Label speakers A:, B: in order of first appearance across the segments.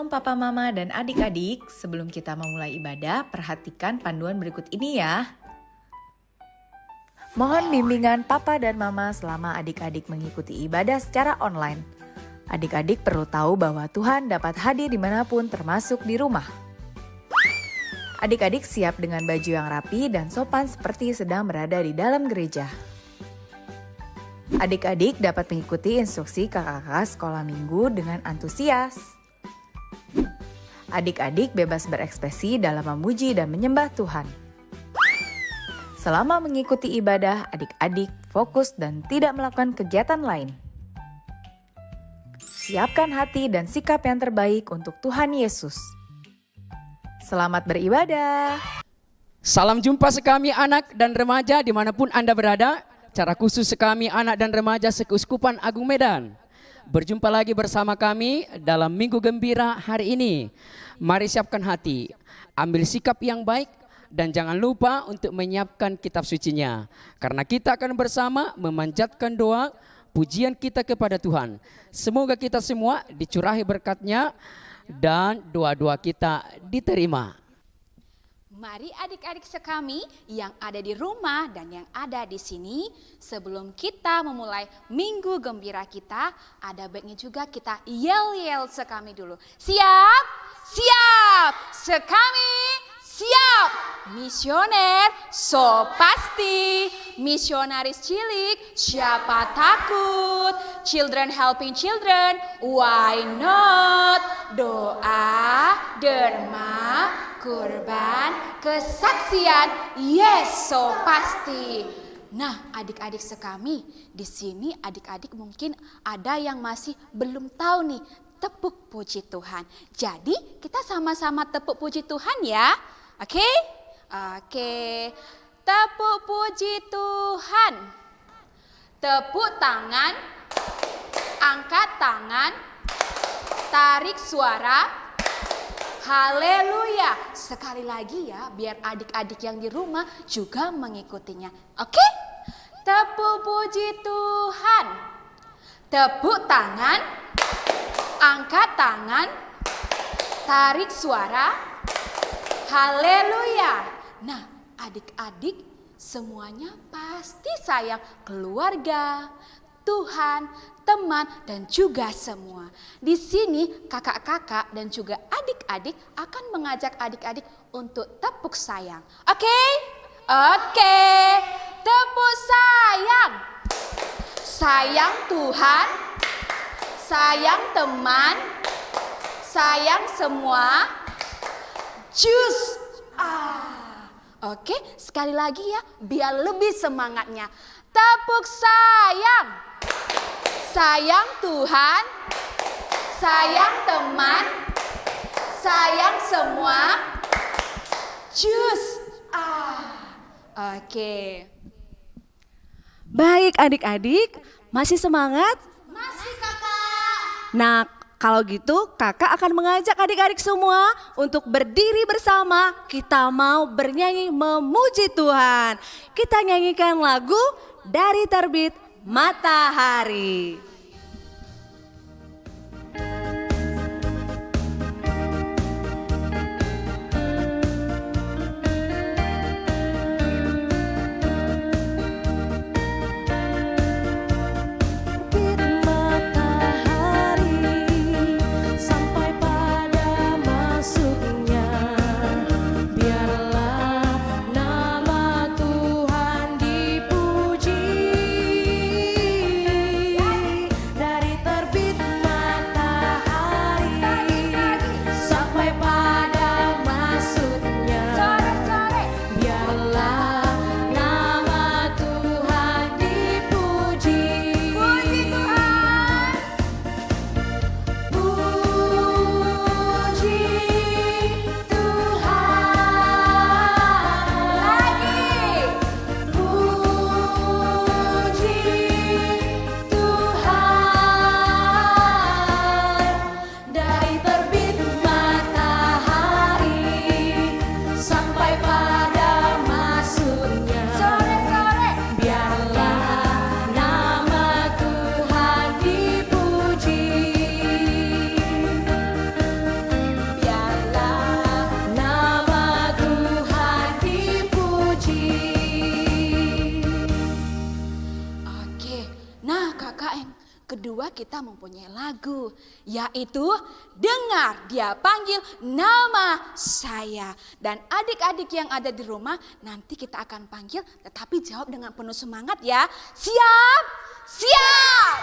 A: Shalom Papa Mama dan adik-adik, sebelum kita memulai ibadah, perhatikan panduan berikut ini ya. Mohon bimbingan Papa dan Mama selama adik-adik mengikuti ibadah secara online. Adik-adik perlu tahu bahwa Tuhan dapat hadir dimanapun termasuk di rumah. Adik-adik siap dengan baju yang rapi dan sopan seperti sedang berada di dalam gereja. Adik-adik dapat mengikuti instruksi kakak-kakak sekolah minggu dengan antusias. Adik-adik bebas berekspresi dalam memuji dan menyembah Tuhan. Selama mengikuti ibadah, adik-adik fokus dan tidak melakukan kegiatan lain. Siapkan hati dan sikap yang terbaik untuk Tuhan Yesus. Selamat beribadah.
B: Salam jumpa sekami anak dan remaja dimanapun Anda berada. Cara khusus sekami anak dan remaja Sekeuskupan Agung Medan. Berjumpa lagi bersama kami dalam Minggu Gembira hari ini. Mari siapkan hati, ambil sikap yang baik, dan jangan lupa untuk menyiapkan kitab sucinya. Karena kita akan bersama memanjatkan doa, pujian kita kepada Tuhan. Semoga kita semua dicurahi berkat-Nya dan doa-doa kita diterima.
C: Mari adik-adik sekami yang ada di rumah dan yang ada di sini, sebelum kita memulai Minggu Gembira kita, ada baiknya juga kita yel-yel sekami dulu. Siap? Siap! Sekami siap! Misioner so pasti, misionaris cilik siapa takut, children helping children why not, doa, derma, kurban, kesaksian, yes so pasti. Nah adik-adik sekami, di sini adik-adik mungkin ada yang masih belum tahu nih tepuk puji Tuhan. Jadi kita sama-sama tepuk puji Tuhan ya. Oke? Oke. Tepuk puji Tuhan. Tepuk tangan. Angkat tangan. Tarik suara. Haleluya. Sekali lagi ya, biar adik-adik yang di rumah juga mengikutinya. Oke? Tepuk puji Tuhan. Tepuk tangan. Angkat tangan. Tarik suara. Haleluya. Nah, adik-adik semuanya pasti sayang keluarga, Tuhan, teman, dan juga semua. Di sini kakak-kakak dan juga adik-adik akan mengajak adik-adik untuk tepuk sayang. Oke? Oke. Tepuk sayang. Sayang Tuhan, sayang teman, sayang semua. Jus. Oke, sekali lagi ya, biar lebih semangatnya. Tepuk sayang. Sayang Tuhan, sayang teman, sayang semua. Jus. Oke.
D: Baik adik-adik, masih semangat?
C: Masih kakak.
D: Nah, kalau gitu kakak akan mengajak adik-adik semua untuk berdiri bersama. Kita mau bernyanyi memuji Tuhan. Kita nyanyikan lagu Dari Terbit Matahari.
E: Tuhan dipuji.
C: kita mempunyai lagu, yaitu dengar dia panggil nama saya. Dan adik-adik yang ada di rumah nanti kita akan panggil, tetapi jawab dengan penuh semangat ya. Siap? Siap!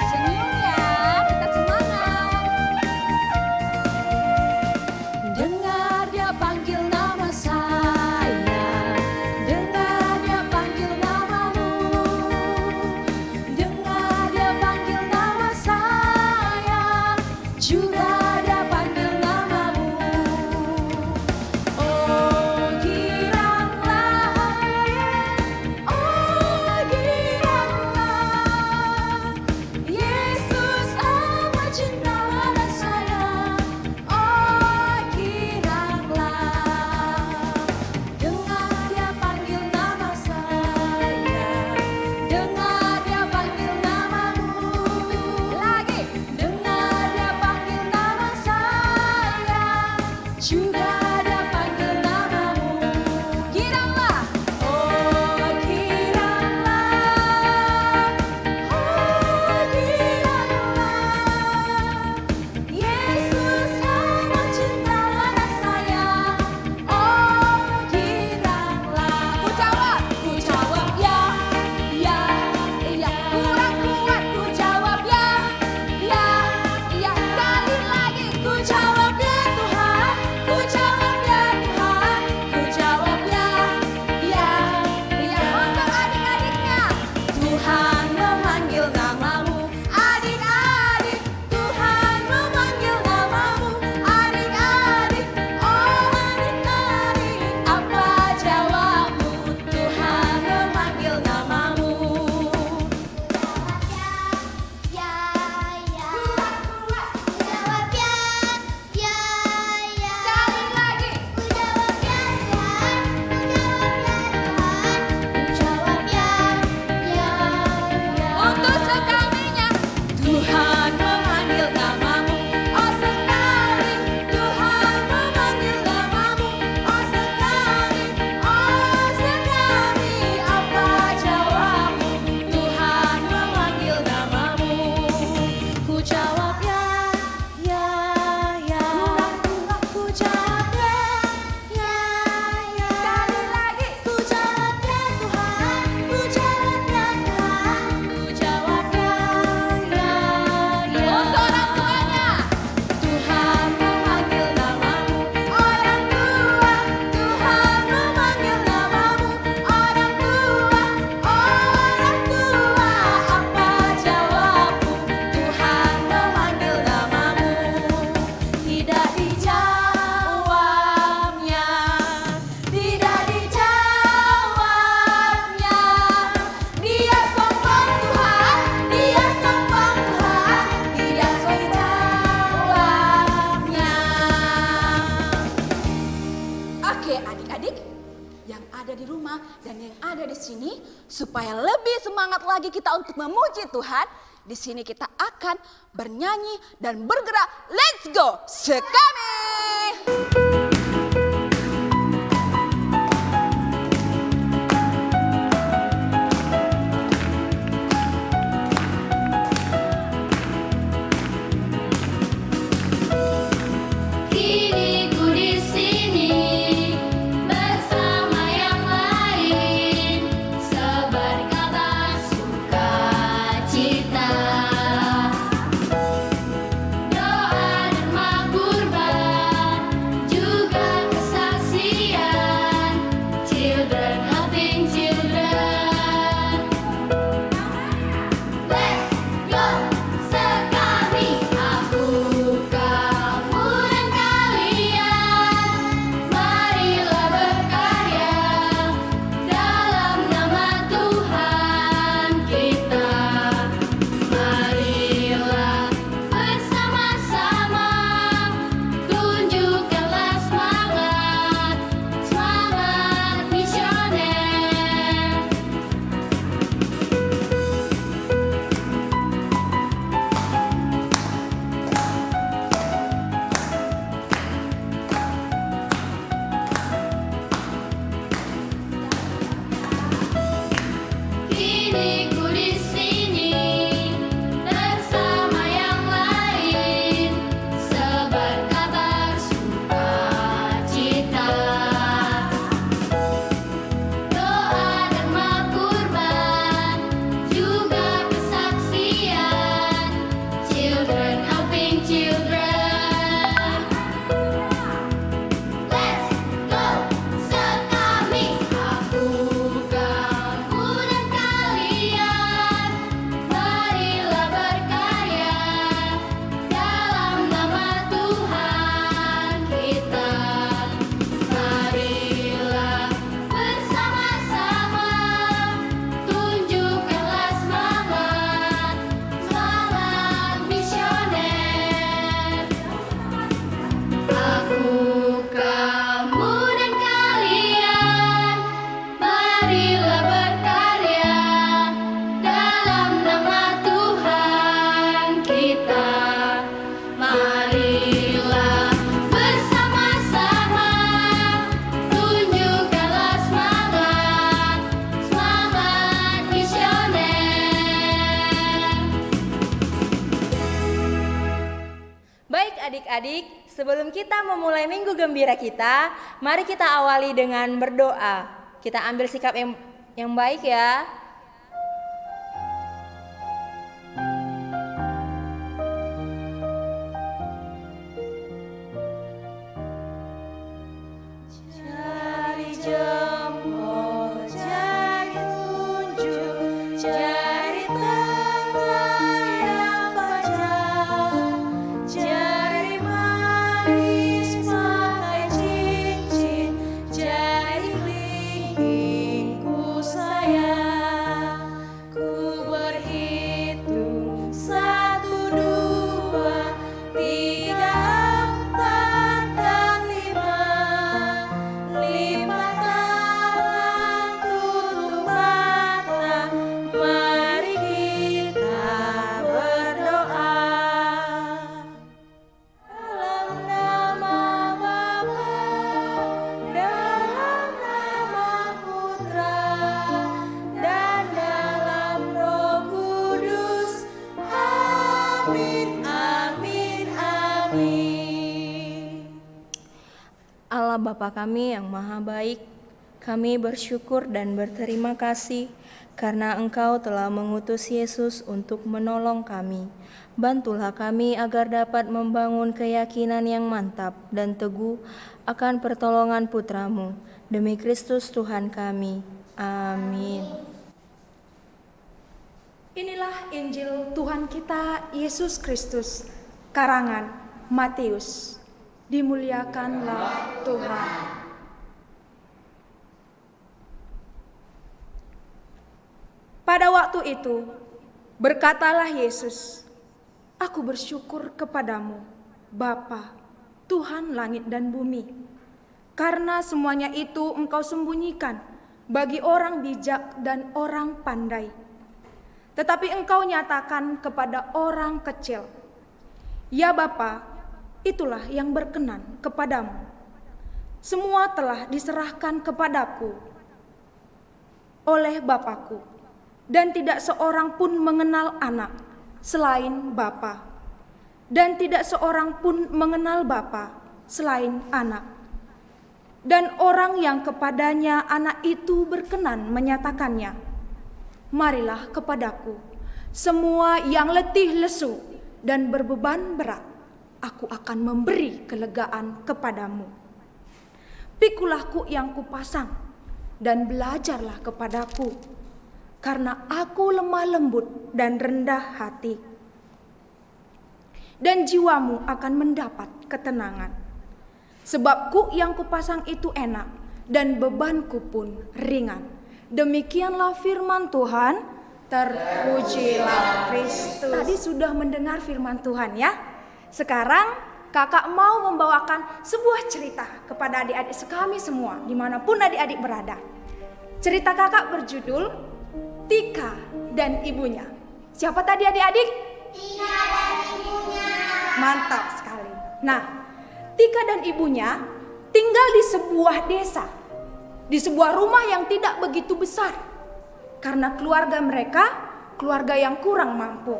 C: Senyum ya, kita semangat. Dengar dia panggil nama saya, dengar dia panggil namamu, dengar dia panggil nama saya, juga dia panggil namamu. Oh giranglah, oh giranglah, Yesus amat cinta pada saya. Oh giranglah, dengar dia panggil nama saya, dengar dia panggil namamu. Lagi, dengar dia panggil nama saya, juga dia panggil namamu. Giranglah, oh giranglah, oh giranglah, Yesus amat cinta pada saya. Oh giranglah, ku jawab ya, iya. Kurang kuat, ku jawab ya, iya. Sekali lagi, ku jawab ya Tuhan, ku jawab ya Tuhan, ku jawab ya, iya. Untuk adik-adiknya, Tuhan memanggil namamu, adik-adik. Tuhan memanggil namamu, adik-adik. Oh adik-adik, apa jawabmu? Tuhan memanggil namamu. Sekali lagi. Untuk sekalinya, Tuhan memanggil namamu. Oh sekali, Tuhan memanggil namamu. Oh sekali, apa jawabmu? Tuhan memanggil namamu. Ku jawab ya. Ku jawab ya. Sekali lagi. Ku jawab ya Tuhan, ku jawab ya Tuhan, ku jawab ya. Untuk orang tuanya, Tuhan memanggil namamu. Orang tua, Tuhan memanggil namamu. Orang tua, apa jawabmu? Tuhan memanggil namamu. Tidak dijawabnya, tidak dijawabnya. Dia sombong Tuhan, dia sombong Tuhan, dia jawabnya. Oke adik-adik yang ada di rumah dan yang ada di sini, supaya lebih semangat lagi kita untuk memuji Tuhan, di sini kita akan bernyanyi dan bergerak. Let's go, sekami.
E: Kini ku di sini bersama yang lain, sebar kabar sukacita, doa dan makhluk kurban.
F: adik-adik, sebelum kita memulai minggu gembira kita, mari kita awali dengan berdoa. Kita ambil sikap yang baik ya. Jari jempol, jari tunjuk, jari tangan yang panjang, jari manis pakai cincin, jari kelingkingku sayang. Ku berhitung 1, 2, 3, 4, dan 5. Lipat tangan, tutup mata, mari kita berdoa. Dalam nama Bapa, dalam nama Putra, dan dalam Roh Kudus. Amin, amin, amin. Allah Bapa kami yang maha baik, kami bersyukur dan berterima kasih karena Engkau telah mengutus Yesus untuk menolong kami. Bantulah kami agar dapat membangun keyakinan yang mantap dan teguh akan pertolongan Putramu. Demi Kristus Tuhan kami. Amin.
C: Inilah Injil Tuhan kita Yesus Kristus, karangan Matius. Dimuliakanlah Tuhan. Pada waktu itu, berkatalah Yesus, "Aku bersyukur kepadamu, Bapa, Tuhan langit dan bumi, karena semuanya itu Engkau sembunyikan bagi orang bijak dan orang pandai, tetapi Engkau nyatakan kepada orang kecil. Ya Bapa, itulah yang berkenan kepadamu. Semua telah diserahkan kepadaku oleh Bapakku, dan tidak seorang pun mengenal anak selain Bapa, dan tidak seorang pun mengenal Bapa selain anak, dan orang yang kepadanya anak itu berkenan menyatakannya. Marilah kepadaku, semua yang letih lesu dan berbeban berat, aku akan memberi kelegaan kepadamu. Pikulah kuk yang kupasang dan belajarlah kepadaku, karena aku lemah lembut dan rendah hati, dan jiwamu akan mendapat ketenangan. Sebab kuk yang kupasang itu enak dan bebanku pun ringan. Demikianlah firman Tuhan. Terpujilah Kristus." Tadi sudah mendengar firman Tuhan ya. Sekarang kakak mau membawakan sebuah cerita kepada adik-adik kami semua, dimanapun adik-adik berada. Cerita kakak berjudul Tika dan Ibunya. Siapa tadi adik-adik? Tika dan ibunya. Mantap sekali. Nah, Tika dan ibunya tinggal di sebuah desa, di sebuah rumah yang tidak begitu besar, karena keluarga mereka keluarga yang kurang mampu.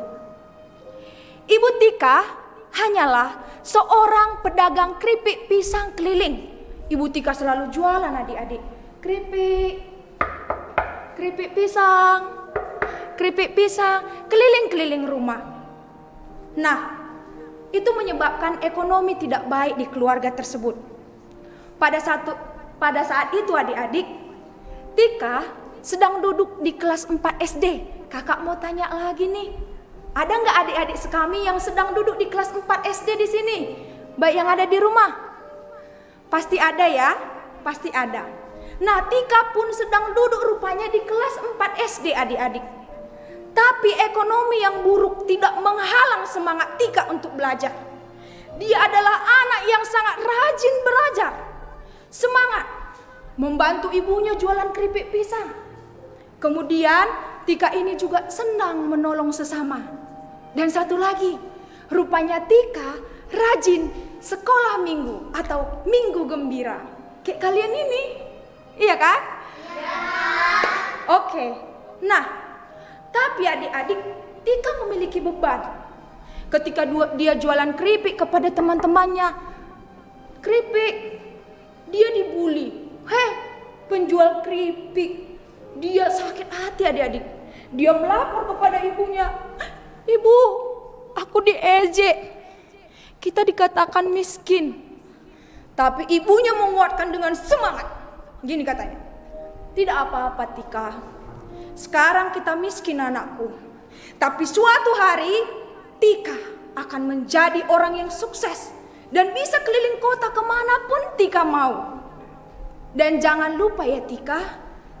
C: Ibu Tika hanyalah seorang pedagang keripik pisang keliling. Ibu Tika selalu jualan adik-adik. Keripik pisang, keliling-keliling rumah. Nah, itu menyebabkan ekonomi tidak baik di keluarga tersebut. Pada saat itu adik-adik, Tika sedang duduk di kelas 4 SD. Kakak mau tanya lagi nih, ada nggak adik-adik sekami yang sedang duduk di kelas 4 SD di sini? Baik yang ada di rumah? Pasti ada ya, pasti ada. Nah, Tika pun sedang duduk rupanya di kelas 4 SD adik-adik. Tapi ekonomi yang buruk tidak menghalang semangat Tika untuk belajar. Dia adalah anak yang sangat rajin belajar, semangat membantu ibunya jualan keripik pisang. Kemudian Tika ini juga senang menolong sesama. Dan satu lagi, rupanya Tika rajin sekolah minggu atau minggu gembira. Kayak kalian ini, iya kan? Iya. Oke, nah tapi adik-adik, Tika memiliki beban. Ketika dia jualan keripik kepada teman-temannya, keripik, dia dibully. Penjual keripik, dia sakit hati adik-adik. Dia melapor kepada ibunya, "Ibu, aku diejek, kita dikatakan miskin." Tapi ibunya menguatkan dengan semangat. Gini katanya, "Tidak apa-apa Tika, sekarang kita miskin anakku, tapi suatu hari Tika akan menjadi orang yang sukses dan bisa keliling kota kemanapun Tika mau. Dan jangan lupa ya Tika,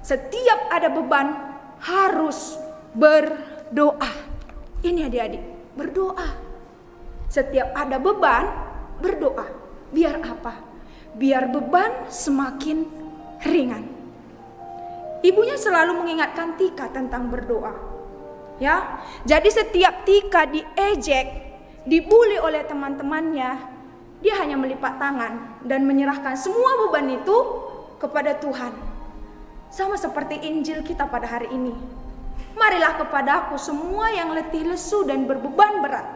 C: setiap ada beban harus berdoa." Ini adik-adik, berdoa. Setiap ada beban, berdoa. Biar apa? Biar beban semakin ringan. Ibunya selalu mengingatkan Tika tentang berdoa. Ya, jadi setiap Tika diejek, dibully oleh teman-temannya, dia hanya melipat tangan dan menyerahkan semua beban itu kepada Tuhan. Sama seperti Injil kita pada hari ini. "Marilah kepadaku semua yang letih lesu dan berbeban berat,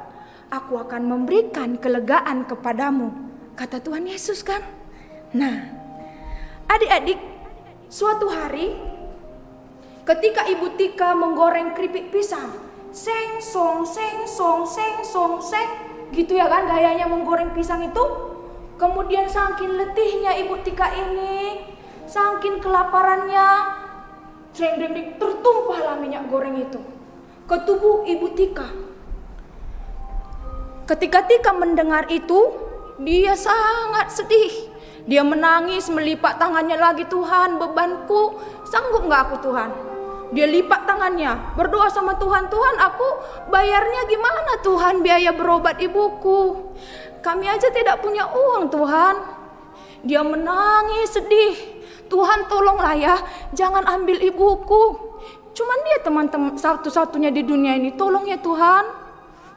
C: aku akan memberikan kelegaan kepadamu," kata Tuhan Yesus kan. Nah, adik-adik, suatu hari ketika Ibu Tika menggoreng keripik pisang, seng song gitu ya kan gayanya menggoreng pisang itu. Kemudian saking letihnya Ibu Tika ini, saking kelaparannya, tertumpahlah minyak goreng itu ke tubuh Ibu Tika. Ketika Tika mendengar itu, dia sangat sedih. Dia menangis, melipat tangannya lagi, "Tuhan, bebanku, sanggup gak aku Tuhan?" Dia lipat tangannya, berdoa sama Tuhan, "Tuhan, aku bayarnya gimana Tuhan biaya berobat ibuku? Kami aja tidak punya uang Tuhan." Dia menangis sedih, "Tuhan tolonglah ya, jangan ambil ibuku. Cuman dia teman-teman satu-satunya di dunia ini, tolong ya Tuhan."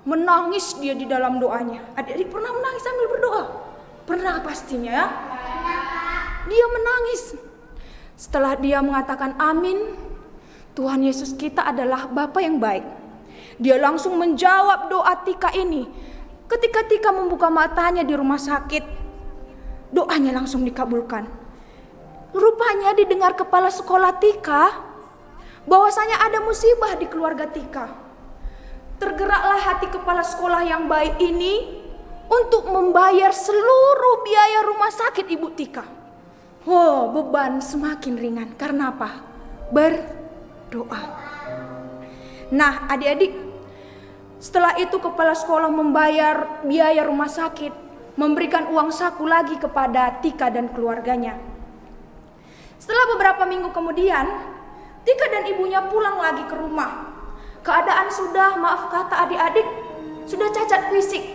C: Menangis dia di dalam doanya. Adik-adik pernah menangis sambil berdoa? Pernah pastinya ya. Dia menangis. Setelah dia mengatakan amin, Tuhan Yesus kita adalah Bapa yang baik. Dia langsung menjawab doa Tika ini. Ketika Tika membuka matanya di rumah sakit, doanya langsung dikabulkan. Rupanya didengar kepala sekolah Tika bahwasanya ada musibah di keluarga Tika. Tergeraklah hati kepala sekolah yang baik ini untuk membayar seluruh biaya rumah sakit Ibu Tika. Beban semakin ringan. Karena apa? Berdoa. Nah, adik-adik, setelah itu kepala sekolah membayar biaya rumah sakit, memberikan uang saku lagi kepada Tika dan keluarganya. Setelah beberapa minggu kemudian, Tika dan ibunya pulang lagi ke rumah. Keadaan sudah, maaf kata adik-adik, sudah cacat fisik.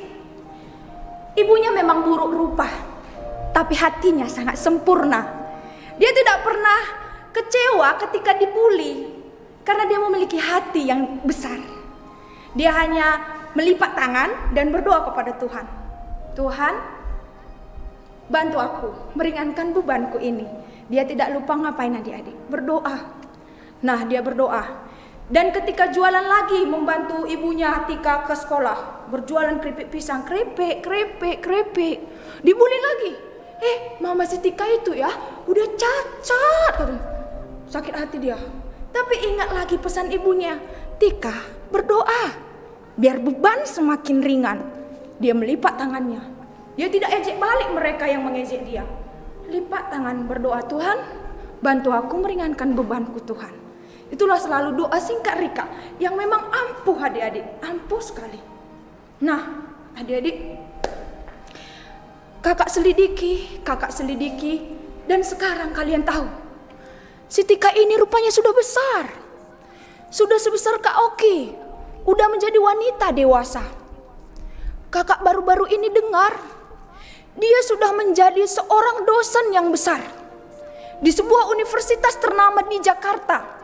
C: Ibunya memang buruk rupa, tapi hatinya sangat sempurna. Dia tidak pernah kecewa ketika dibully, karena dia memiliki hati yang besar. Dia hanya melipat tangan dan berdoa kepada Tuhan. "Tuhan, bantu aku, meringankan bebanku ini." Dia tidak lupa ngapain adik-adik? Berdoa. Nah, dia berdoa. Dan ketika jualan lagi membantu ibunya Tika ke sekolah, berjualan keripik pisang, keripik, dibully lagi. Mama si Tika itu ya, udah cacat, katanya. Sakit hati dia. Tapi ingat lagi pesan ibunya, "Tika, berdoa, biar beban semakin ringan." Dia melipat tangannya. Dia tidak ejek balik mereka yang mengejek dia. Lipat tangan, berdoa, "Tuhan, bantu aku meringankan bebanku Tuhan." Itulah selalu doa singkat Rika yang memang ampuh adik-adik, ampuh sekali. Nah, adik-adik, kakak selidiki, dan sekarang kalian tahu, si Tika ini rupanya sudah besar. Sudah sebesar Kak Oki, udah menjadi wanita dewasa. Kakak baru-baru ini dengar, dia sudah menjadi seorang dosen yang besar di sebuah universitas ternama di Jakarta.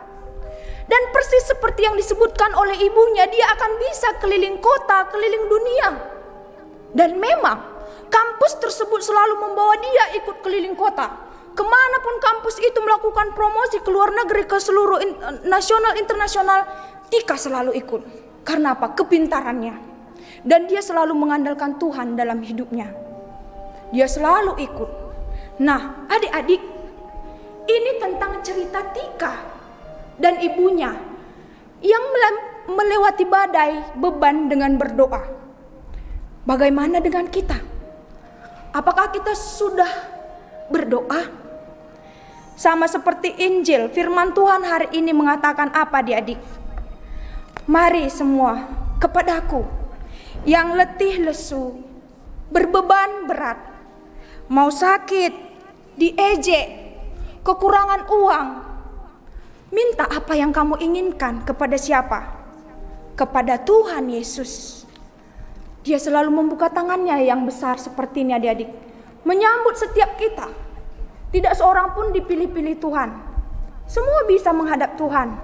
C: Dan persis seperti yang disebutkan oleh ibunya, dia akan bisa keliling kota, keliling dunia. Dan memang kampus tersebut selalu membawa dia ikut keliling kota. Kemanapun kampus itu melakukan promosi ke luar negeri, ke seluruh nasional, internasional, Tika selalu ikut. Karena apa? Kepintarannya.
G: Dan dia selalu mengandalkan Tuhan dalam hidupnya. Dia selalu ikut. Nah, adik-adik, ini tentang cerita Tika dan ibunya yang melewati badai beban dengan berdoa. Bagaimana dengan kita? Apakah kita sudah berdoa? Sama seperti Injil, firman Tuhan hari ini mengatakan apa, adik-adik? Mari semua kepadaku yang letih lesu, berbeban berat, mau sakit, diejek, kekurangan uang. Minta apa yang kamu inginkan kepada siapa? Kepada Tuhan Yesus. Dia selalu membuka tangannya yang besar seperti ini, adik-adik, menyambut setiap kita. Tidak seorang pun dipilih-pilih Tuhan. Semua bisa menghadap Tuhan.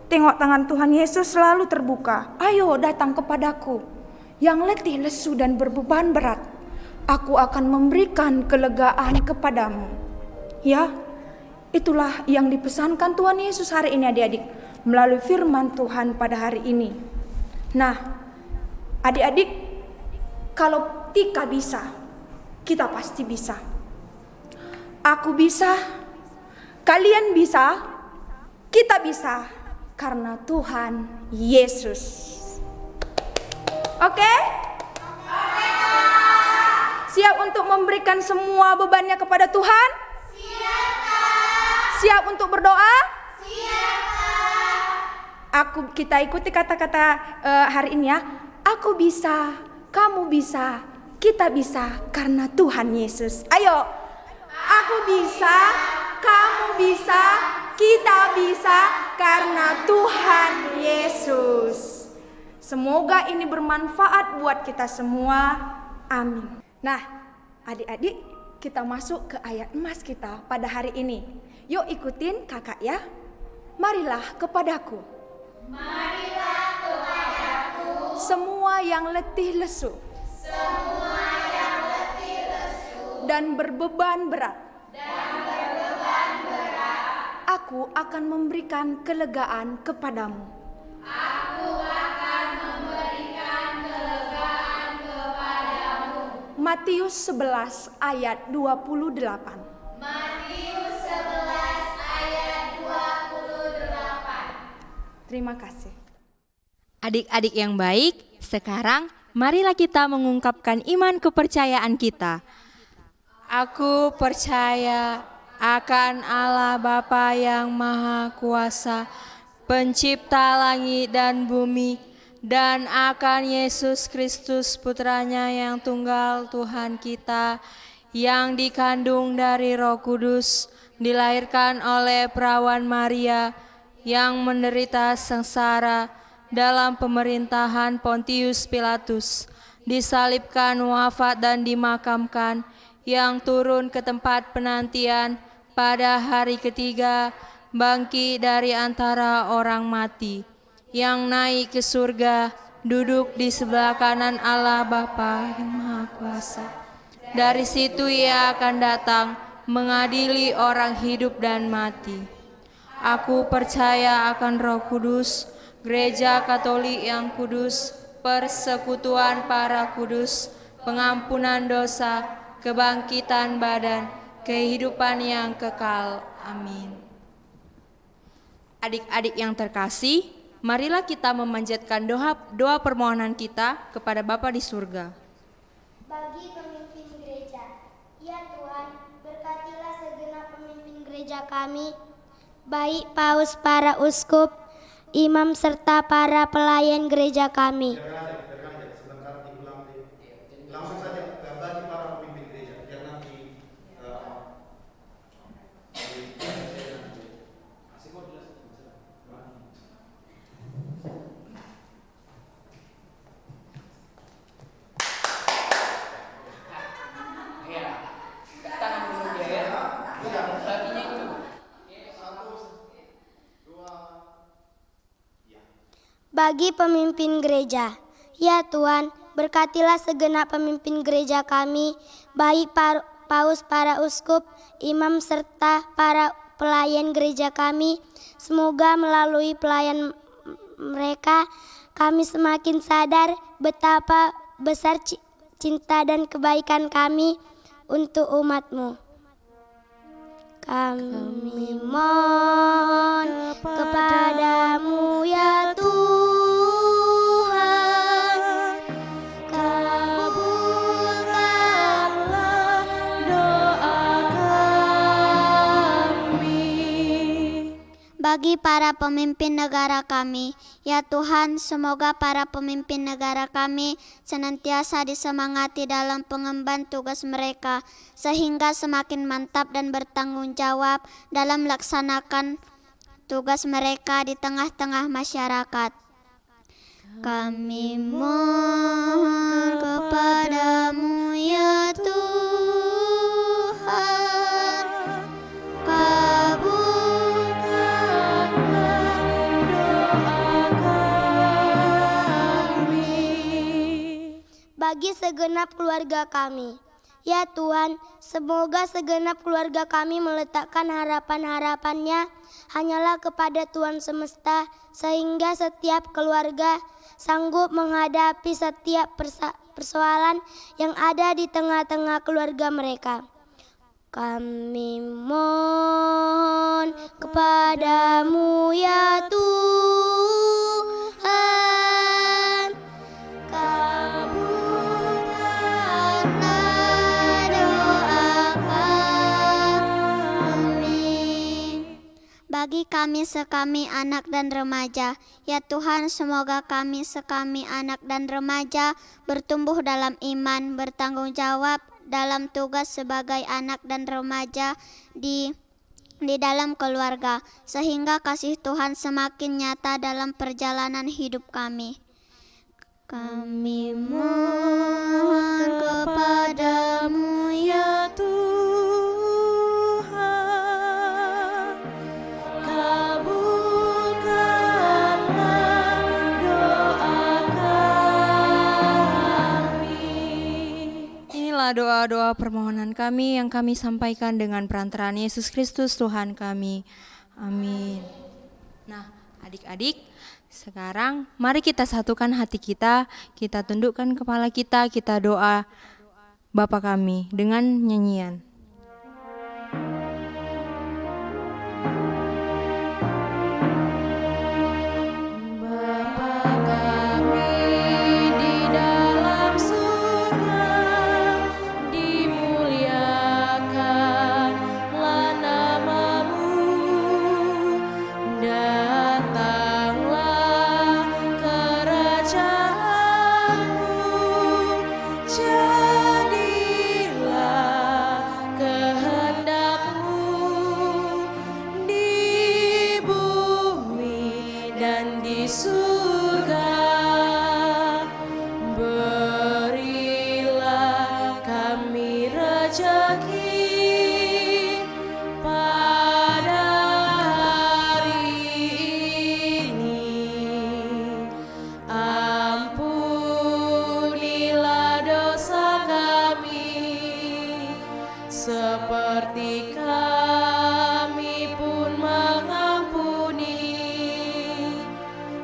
G: Tengok tangan Tuhan Yesus selalu terbuka. Ayo datang kepadaku yang letih lesu dan berbeban berat. Aku akan memberikan kelegaan kepadamu. Ya, itulah yang dipesankan Tuhan Yesus hari ini, adik-adik, melalui firman Tuhan pada hari ini. Nah, adik-adik, kalau Tika bisa, kita pasti bisa. Aku bisa, kalian bisa, kita bisa, karena Tuhan Yesus. Oke? Siap untuk memberikan semua bebannya kepada Tuhan? Siap untuk berdoa? Kita ikuti kata-kata hari ini ya. Aku bisa, kamu bisa, kita bisa karena Tuhan Yesus. Ayo. Aku bisa, kamu bisa, kita bisa karena Tuhan Yesus. Semoga ini bermanfaat buat kita semua. Amin. Nah, adik-adik, kita masuk ke ayat emas kita pada hari ini. Yuk ikutin kakak ya. Marilah kepadaku. Marilah kepadaku. Semua yang letih lesu. Semua yang letih lesu. Dan berbeban berat. Dan berbeban berat. Aku akan memberikan kelegaan kepadamu. Aku akan memberikan kelegaan kepadamu. Matius 11 ayat 28. Matius 11 ayat 28. Terima kasih.
F: Adik-adik yang baik, sekarang marilah kita mengungkapkan iman kepercayaan kita. Aku percaya akan Allah Bapa yang Maha Kuasa, Pencipta langit dan bumi, dan akan Yesus Kristus Putranya yang tunggal Tuhan kita, yang dikandung dari Roh Kudus, dilahirkan oleh perawan Maria, yang menderita sengsara dalam pemerintahan Pontius Pilatus, disalibkan, wafat dan dimakamkan, yang turun ke tempat penantian, pada hari ketiga bangkit dari antara orang mati, yang naik ke surga, duduk di sebelah kanan Allah Bapa yang Maha Kuasa. Dari situ Ia akan datang mengadili orang hidup dan mati. Aku percaya akan Roh Kudus, Gereja Katolik yang kudus, persekutuan para kudus, pengampunan dosa, kebangkitan badan, kehidupan yang kekal. Amin. Adik-adik yang terkasih, marilah kita memanjatkan doa permohonan kita kepada Bapa di surga.
H: Bagi pemimpin gereja, ya Tuhan, berkatilah segenap pemimpin gereja kami, baik paus, para uskup, imam serta para pelayan gereja kami.
I: Langsung saja bagi para pemimpin gereja, biar nanti
H: Bagi pemimpin gereja, ya Tuhan, berkatilah segenap pemimpin gereja kami, baik paus, para uskup, imam serta para pelayan gereja kami. Semoga melalui pelayan mereka, kami semakin sadar betapa besar cinta dan kebaikan kami untuk umat-Mu. Kami mohon kepadamu ya Tuhan, kabulkanlah doa kami. Bagi para pemimpin negara kami, ya Tuhan, semoga para pemimpin negara kami senantiasa disemangati dalam pengemban tugas mereka, sehingga semakin mantap dan bertanggung jawab dalam melaksanakan tugas mereka di tengah-tengah masyarakat. Kami mohon kepadamu ya Tuhan, kabulkanlah doa kami. Bagi segenap keluarga kami, ya Tuhan, semoga segenap keluarga kami meletakkan harapan-harapannya hanyalah kepada Tuhan semesta, sehingga setiap keluarga sanggup menghadapi setiap persoalan yang ada di tengah-tengah keluarga mereka. Kami mohon kepadamu ya Tuhan, kabulkanlah doa kami. Bagi kami sekami anak dan remaja, ya Tuhan, semoga kami sekami anak dan remaja bertumbuh dalam iman, bertanggung jawab dalam tugas sebagai anak dan remaja di dalam keluarga, sehingga kasih Tuhan semakin nyata dalam perjalanan hidup kami. Kami mohon kepadamu ya Tuhan, kabulkanlah doa kami.
F: Inilah doa-doa permohonan kami yang kami sampaikan dengan perantaraan Yesus Kristus Tuhan kami. Amin. Nah, adik-adik, sekarang mari kita satukan hati kita tundukkan kepala kita doa Bapa kami dengan nyanyian.
J: Seperti kami pun mengampuni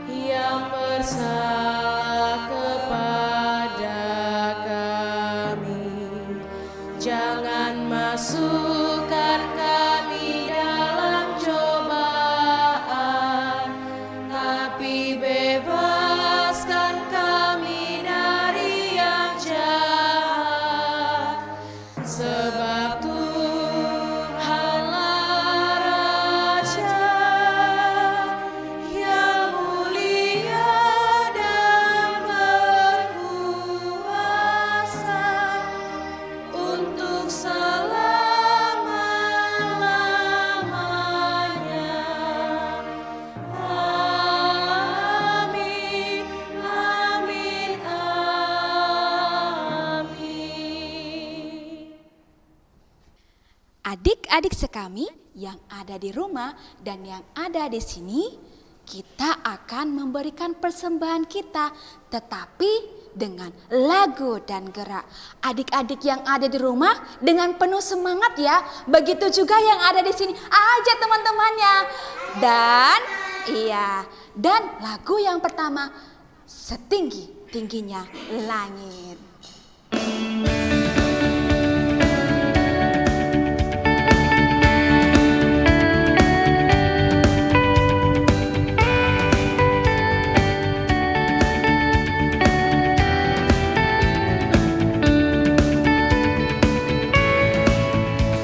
J: yang bersalah kepada kami. Jangan masukkan kami dalam cobaan, tapi bebaskan kami dari yang jahat. Sebab Tuhanlah Raja yang mulia dan berkuasa untuk selama-lamanya. Amin, amin, amin.
C: Adik-adik sekami yang ada di rumah dan yang ada di sini, kita akan memberikan persembahan kita, tetapi dengan lagu dan gerak. Adik-adik yang ada di rumah dengan penuh semangat ya. Begitu juga yang ada di sini. Ajak teman-temannya. Dan lagu yang pertama setinggi-tingginya langit.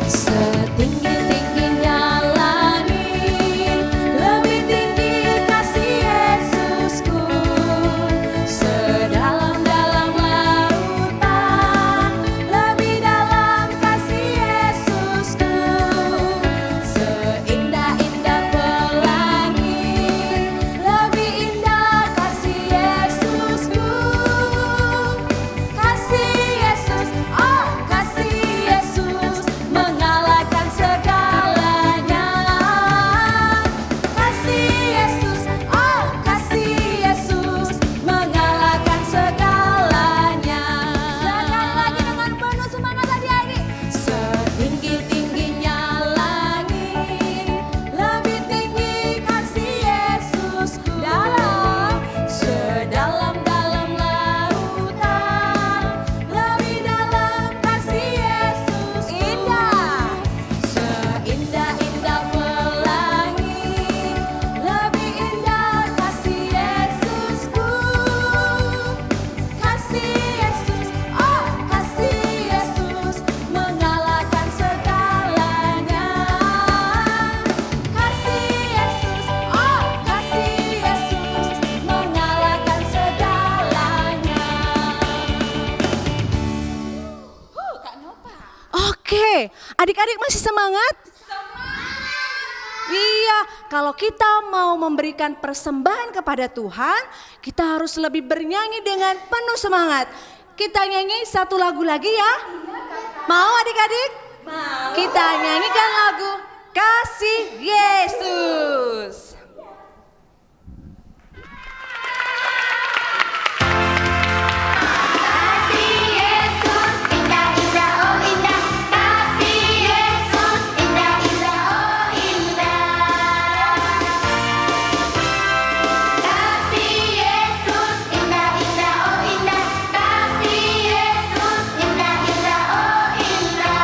J: Setinggi-tingginya langit, lebih tinggi kasih Yesusku. Sedalam-dalam lautan, lebih dalam kasih Yesusku. Seindah-indah pelangi, lebih indah kasih Yesusku. Kasih Yesus, oh kasih Yesus, mengalahkan segalanya. Kasih Yesus, oh kasih Yesus, mengalahkan segalanya. Sekali lagi dengan penuh semangat adik-adik. Setinggi-tingginya langit, lebih tinggi kasih Yesusku. Sedalam-dalam lautan, lebih dalam kasih Yesus. Indah, seindah-indah pelangi, lebih indah kasih Yesusku. Kasih Yesus, oh kasih Yesus, mengalahkan segalanya. Kasih Yesus, oh kasih Yesus, mengalahkan segalanya.
C: Kak Nova.
D: Oke, adik-adik masih semangat? Iya, kalau kita mau memberikan persembahan kepada Tuhan, kita harus lebih bernyanyi dengan penuh semangat. Kita nyanyi satu lagu lagi ya? Mau adik-adik? Mau. Kita nyanyikan lagu Kasih Yesus.
E: Kasih Yesus indah-indah oh indah, kasih Yesus indah-indah oh indah. Kasih Yesus indah-indah oh indah, kasih Yesus indah-indah oh indah.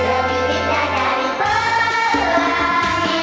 E: Lebih indah dari pelangi,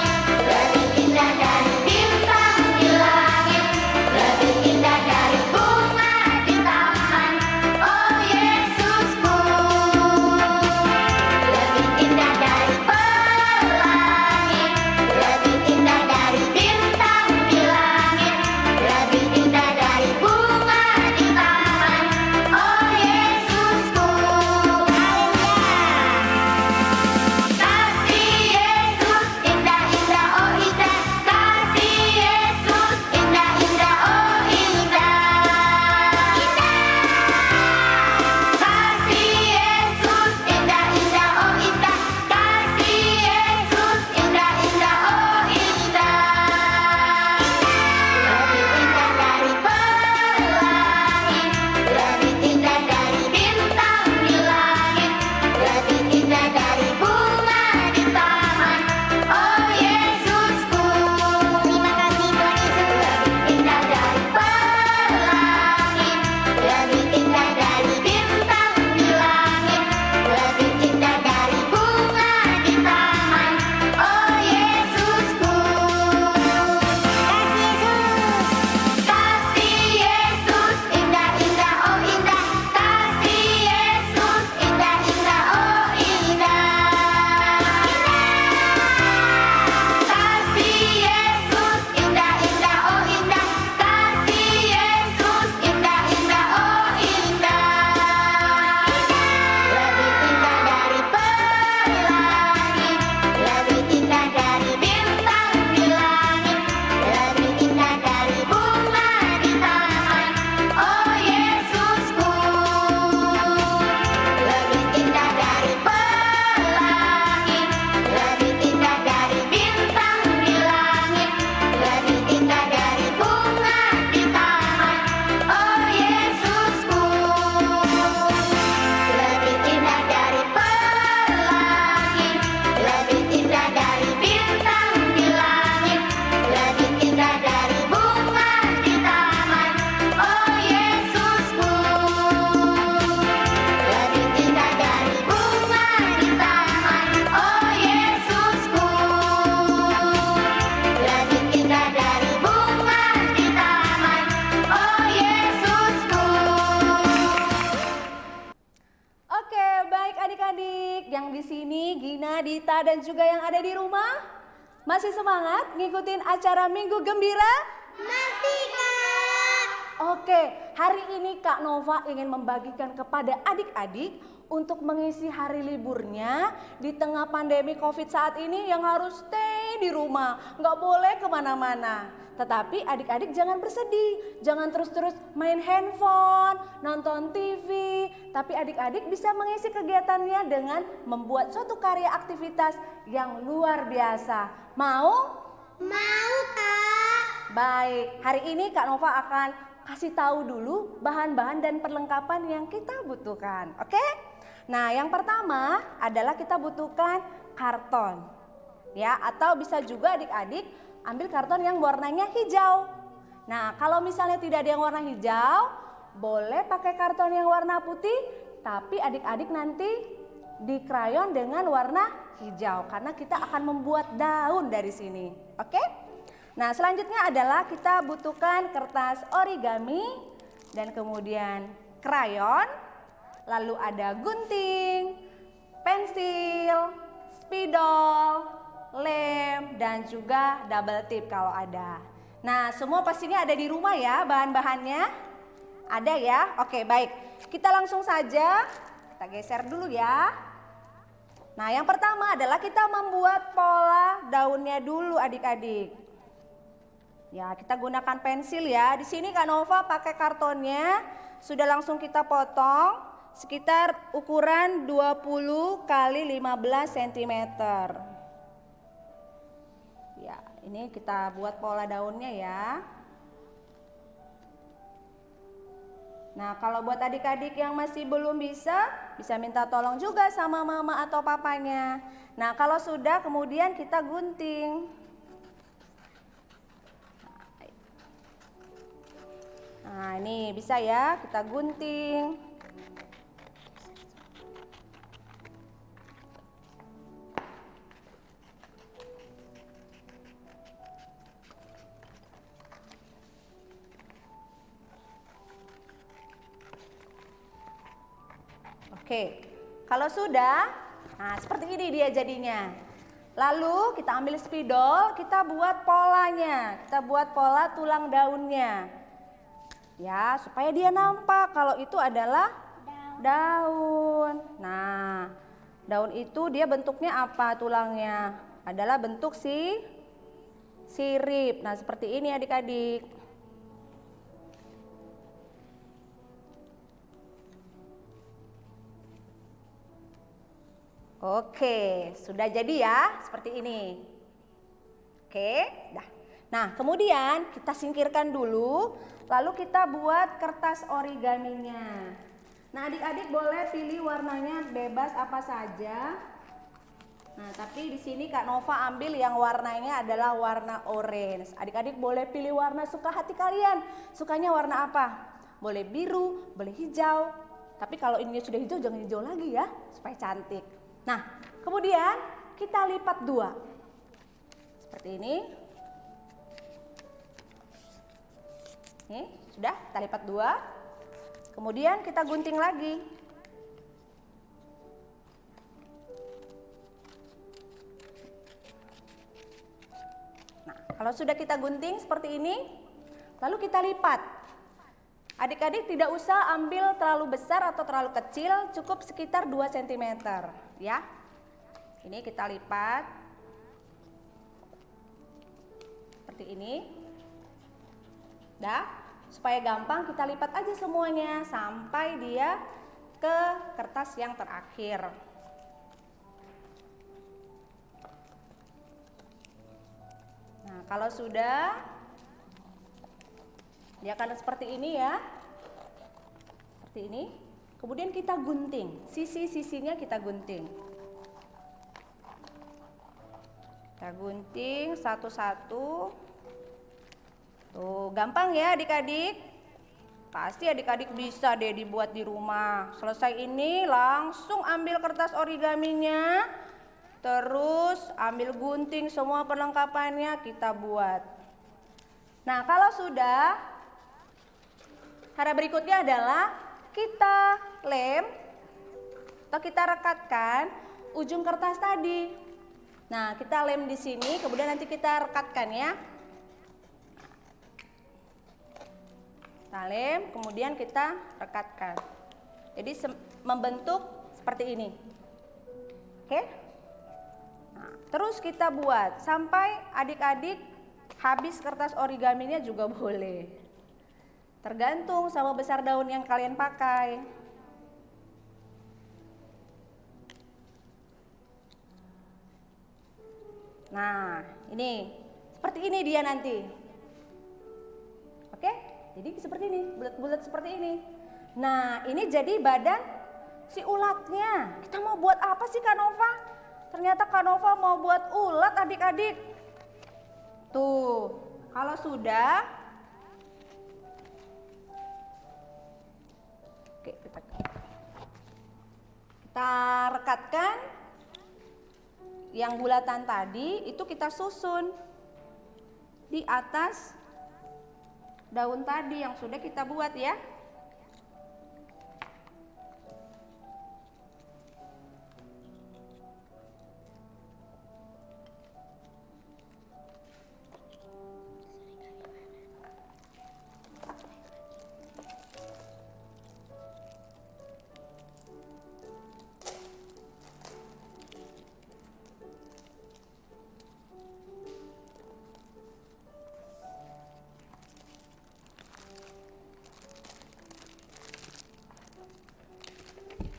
D: yang di sini, Gina, Dita, dan juga yang ada di rumah? Masih semangat ngikutin acara Minggu Gembira?
H: Masih, Kak.
D: Oke, hari ini Kak Nova ingin membagikan kepada adik-adik untuk mengisi hari liburnya di tengah pandemi COVID saat ini yang harus stay di rumah, nggak boleh kemana-mana. Tetapi adik-adik jangan bersedih, jangan terus-terus main handphone, nonton TV. Tapi adik-adik bisa mengisi kegiatannya dengan membuat suatu karya aktivitas yang luar biasa. Mau?
H: Mau, Kak.
D: Baik, hari ini Kak Nova akan kasih tahu dulu bahan-bahan dan perlengkapan yang kita butuhkan. Oke? Nah, yang pertama adalah kita butuhkan karton. Ya, atau bisa juga adik-adik ambil karton yang warnanya hijau. Nah, kalau misalnya tidak ada yang warna hijau, boleh pakai karton yang warna putih, tapi adik-adik nanti di krayon dengan warna hijau karena kita akan membuat daun dari sini. Oke? Nah, selanjutnya adalah kita butuhkan kertas origami dan kemudian krayon, lalu ada gunting, pensil, spidol, lem, dan juga double tip kalau ada. Nah, semua pastinya ada di rumah ya bahan-bahannya? Ada ya? Oke, baik. Kita langsung saja, kita geser dulu ya. Nah, yang pertama adalah kita membuat pola daunnya dulu adik-adik. Ya, kita gunakan pensil ya. Di sini Kak Nova pakai kartonnya, sudah langsung kita potong sekitar ukuran 20 kali 15 cm. Ya, ini kita buat pola daunnya ya. Nah, kalau buat adik-adik yang masih belum bisa minta tolong juga sama mama atau papanya. Nah, kalau sudah kemudian kita gunting. Nah, ini bisa ya, kita gunting. Oke, kalau sudah, nah seperti ini dia jadinya. Lalu kita ambil spidol, kita buat polanya, kita buat pola tulang daunnya. Ya, supaya dia nampak kalau itu adalah daun. Nah, daun itu dia bentuknya apa tulangnya? Adalah bentuk sirip. Nah, seperti ini adik-adik. Oke, sudah jadi ya, seperti ini. Oke, dah. Nah, kemudian kita singkirkan dulu, lalu kita buat kertas origaminya. Nah, adik-adik boleh pilih warnanya bebas apa saja. Nah, tapi di sini Kak Nova ambil yang warnanya adalah warna orange. Adik-adik boleh pilih warna suka hati kalian. Sukanya warna apa? Boleh biru, boleh hijau. Tapi kalau ini sudah hijau, jangan hijau lagi ya, supaya cantik. Nah, kemudian kita lipat dua. Seperti ini. Nih, sudah kita lipat dua. Kemudian kita gunting lagi. Nah, kalau sudah kita gunting seperti ini, lalu kita lipat. Adik-adik tidak usah ambil terlalu besar atau terlalu kecil, cukup sekitar 2 cm ya. Ini kita lipat seperti ini. Dah, supaya gampang kita lipat aja semuanya sampai dia ke kertas yang terakhir. Nah, kalau sudah, dia akan seperti ini ya. Seperti ini. Kemudian kita gunting. Sisi-sisinya kita gunting. Kita gunting satu-satu. Tuh, gampang ya adik-adik. Pasti adik-adik bisa deh dibuat di rumah. Selesai ini langsung ambil kertas origaminya. Terus ambil gunting semua perlengkapannya kita buat. Nah, kalau sudah, cara berikutnya adalah kita lem atau kita rekatkan ujung kertas tadi. Nah, kita lem di sini, kemudian nanti kita rekatkan ya. Kita lem, kemudian kita rekatkan. Jadi membentuk seperti ini. Oke? Nah, terus kita buat sampai adik-adik habis kertas origaminya juga boleh. Tergantung sama besar daun yang kalian pakai. Nah, ini seperti ini dia nanti. Oke? Jadi seperti ini, bulat-bulat seperti ini. Nah, ini jadi badan si ulatnya. Kita mau buat apa sih Kak Nova? Ternyata Kak Nova mau buat ulat adik-adik. Tuh, kalau sudah, oke, kita rekatkan yang bulatan tadi, itu kita susun di atas daun tadi yang sudah kita buat ya.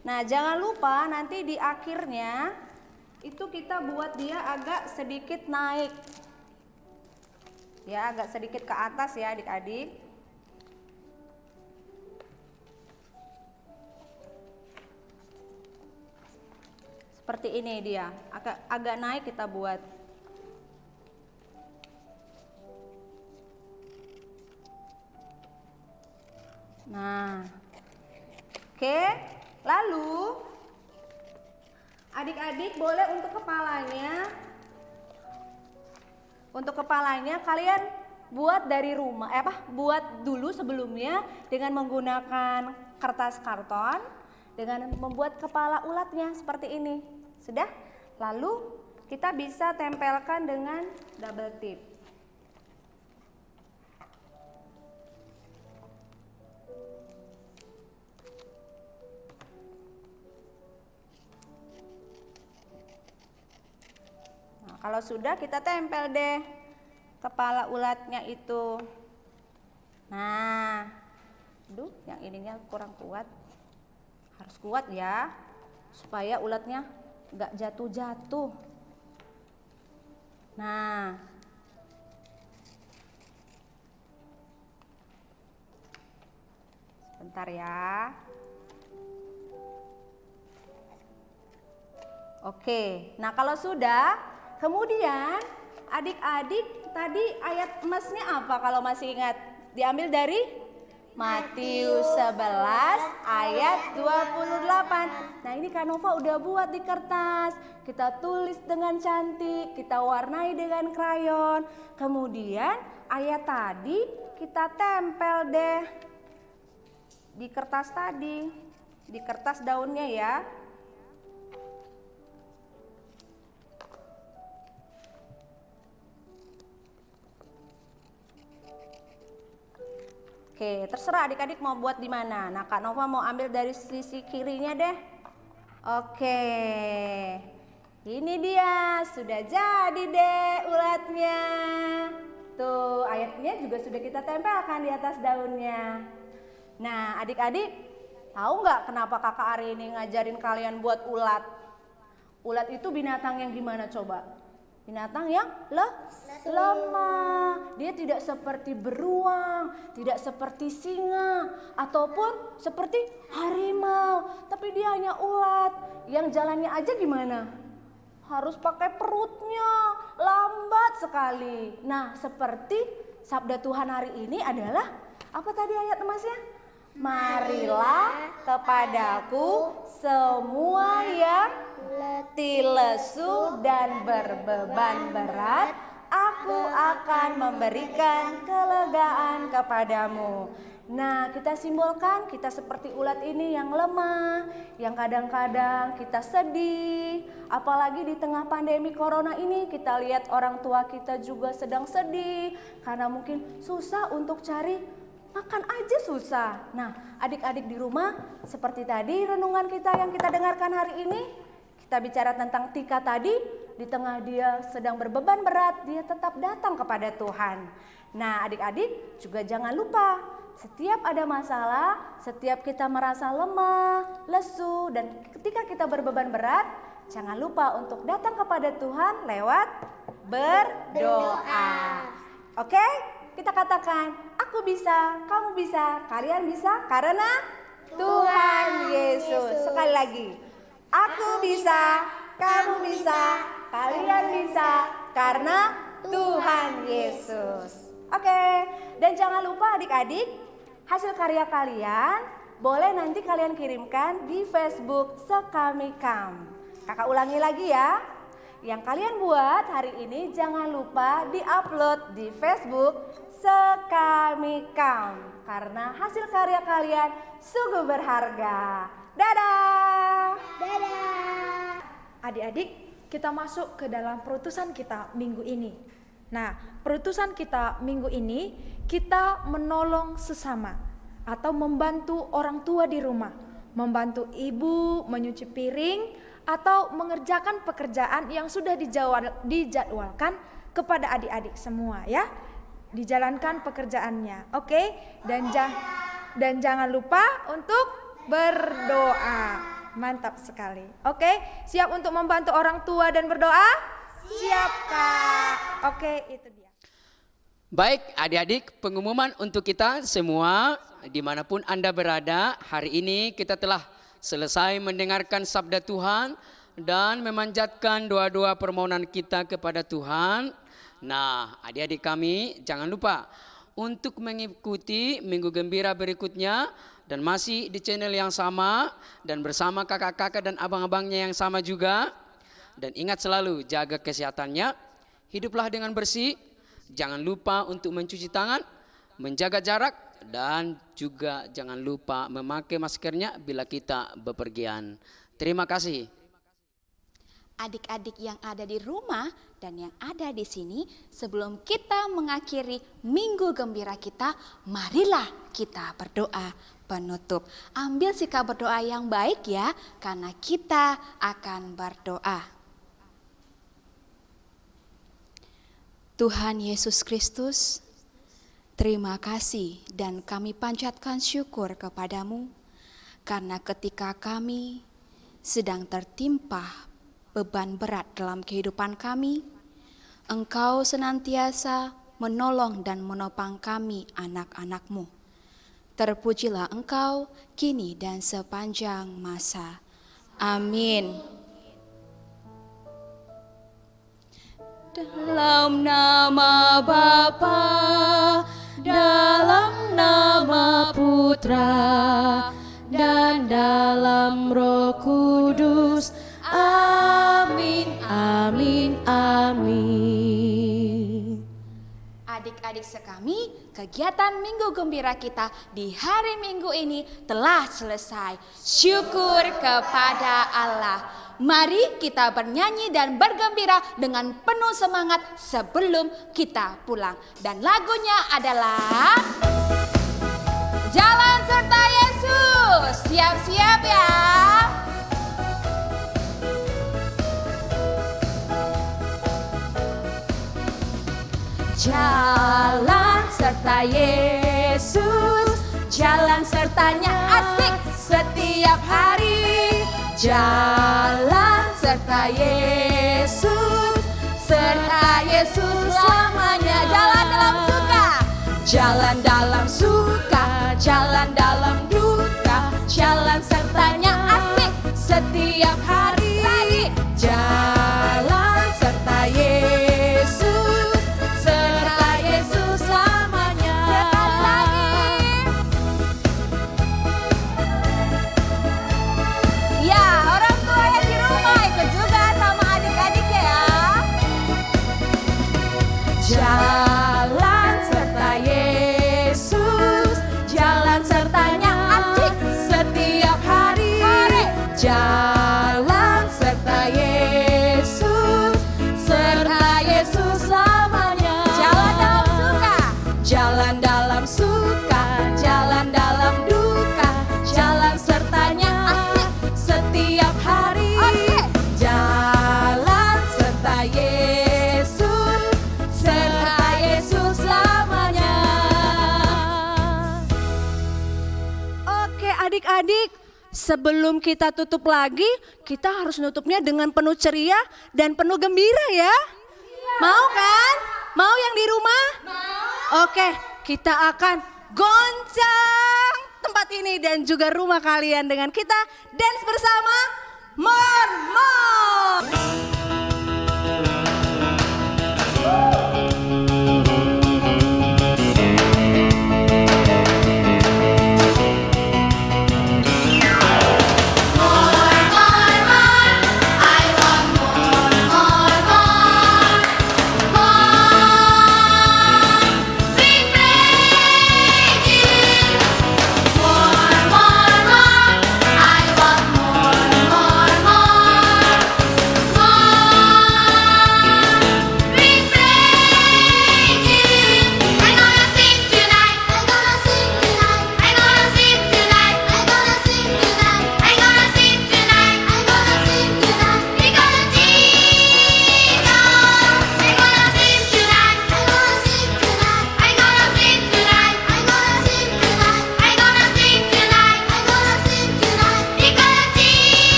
D: Nah, jangan lupa nanti di akhirnya itu kita buat dia agak sedikit naik. Ya, agak sedikit ke atas ya adik-adik. Seperti ini dia, agak naik kita buat. Nah, oke. Lalu adik-adik boleh untuk kepalanya kalian buat dari rumah, buat dulu sebelumnya dengan menggunakan kertas karton dengan membuat kepala ulatnya seperti ini. Sudah? Lalu kita bisa tempelkan dengan double tip. Kalau sudah kita tempel deh kepala ulatnya itu. Nah, aduh yang ininya kurang kuat. Harus kuat ya, supaya ulatnya nggak jatuh-jatuh. Nah, sebentar ya. Oke, nah kalau sudah, kemudian adik-adik tadi ayat emasnya apa kalau masih ingat? Diambil dari Matius 11 ayat 28. Nah ini Kak Nova udah buat di kertas. Kita tulis dengan cantik, kita warnai dengan krayon. Kemudian ayat tadi kita tempel deh di kertas tadi, di kertas daunnya ya. Oke, terserah adik-adik mau buat di mana. Nah, Kak Nova mau ambil dari sisi kirinya deh. Oke, ini dia, sudah jadi deh ulatnya. Tuh, ayatnya juga sudah kita tempelkan di atas daunnya. Nah, adik-adik tahu nggak kenapa kakak Ari ini ngajarin kalian buat ulat? Ulat itu binatang yang gimana coba? Binatang yang lemah. Dia tidak seperti beruang, tidak seperti singa, ataupun seperti harimau. Tapi dia hanya ulat. Yang jalannya aja gimana? Harus pakai perutnya, lambat sekali. Nah, seperti sabda Tuhan hari ini adalah, apa tadi ayat emasnya? Marilah kepadaku semua yang letih lesu dan berbeban berat, aku akan memberikan kelegaan kepadamu. Nah, kita simbolkan kita seperti ulat ini yang lemah, yang kadang-kadang kita sedih. Apalagi di tengah pandemi corona ini kita lihat orang tua kita juga sedang sedih karena mungkin susah untuk cari makan aja susah. Nah, adik-adik di rumah seperti tadi renungan kita yang kita dengarkan hari ini, kita bicara tentang Tika tadi, di tengah dia sedang berbeban berat, dia tetap datang kepada Tuhan. Nah, adik-adik juga jangan lupa, setiap ada masalah, setiap kita merasa lemah, lesu, dan ketika kita berbeban berat, jangan lupa untuk datang kepada Tuhan lewat berdoa. Oke? Kita katakan, aku bisa, kamu bisa, kalian bisa karena Tuhan Yesus. Sekali lagi, aku bisa, kamu bisa, kalian bisa karena Tuhan Yesus. Oke, dan jangan lupa adik-adik, hasil karya kalian boleh nanti kalian kirimkan di Facebook Sekamikam. Kakak ulangi lagi ya. Yang kalian buat hari ini jangan lupa di-upload di Facebook Sekamikam. Karena hasil karya kalian sungguh berharga. Dadah!
H: Dadah.
G: Adik-adik, kita masuk ke dalam perutusan kita minggu ini. Nah, perutusan kita minggu ini, kita menolong sesama atau membantu orang tua di rumah, membantu ibu menyuci piring atau mengerjakan pekerjaan yang sudah dijadwalkan kepada adik-adik semua ya. Dijalankan pekerjaannya, oke? Dan jangan lupa untuk berdoa. Mantap sekali. Oke, siap untuk membantu orang tua dan berdoa? Siap, Kak. Oke, itu dia.
B: Baik adik-adik, pengumuman untuk kita semua dimanapun Anda berada. Hari ini kita telah selesai mendengarkan sabda Tuhan dan memanjatkan doa-doa permohonan kita kepada Tuhan. Nah, adik-adik kami jangan lupa untuk mengikuti Minggu Gembira berikutnya dan masih di channel yang sama dan bersama kakak-kakak dan abang-abangnya yang sama juga. Dan ingat selalu jaga kesehatannya, hiduplah dengan bersih, jangan lupa untuk mencuci tangan, menjaga jarak, dan juga jangan lupa memakai maskernya bila kita bepergian. Terima kasih.
C: Adik-adik yang ada di rumah dan yang ada di sini, sebelum kita mengakhiri Minggu Gembira kita, marilah kita berdoa penutup. Ambil sikap berdoa yang baik ya, karena kita akan berdoa. Tuhan Yesus Kristus, terima kasih dan kami panjatkan syukur kepadamu, karena ketika kami sedang tertimpa beban berat dalam kehidupan kami, Engkau senantiasa menolong dan menopang kami anak-anak-Mu. Terpujilah Engkau kini dan sepanjang masa. Amin. Dalam nama Bapa, dalam nama Putra, dan dalam Roh Kudus. Amin, amin, amin. Adik-adik sekami, kegiatan Minggu Gembira kita di hari Minggu ini telah selesai. Syukur kepada Allah. Mari kita bernyanyi dan bergembira dengan penuh semangat sebelum kita pulang. Dan lagunya adalah Jalan Serta Yesus. Siap-siap ya. Jalan serta Yesus, jalan sertanya asik setiap hari. Jalan serta Yesus, serta Yesus selamanya. Jalan dalam suka, jalan dalam suka, jalan dalam duka, jalan sertanya asik setiap hari. Lagi. Jalan serta Yesus, serta Yesus selamanya. Sekali lagi. Ya, orang tua yang di rumah ikut juga sama adik-adiknya ya. Jalan serta Yesus, jalan
D: sebelum kita tutup lagi, kita harus nutupnya dengan penuh ceria dan penuh gembira ya. Mau kan? Mau yang di rumah? Mau. Oke, kita akan goncang tempat ini dan juga rumah kalian dengan kita dance bersama Mon Mon.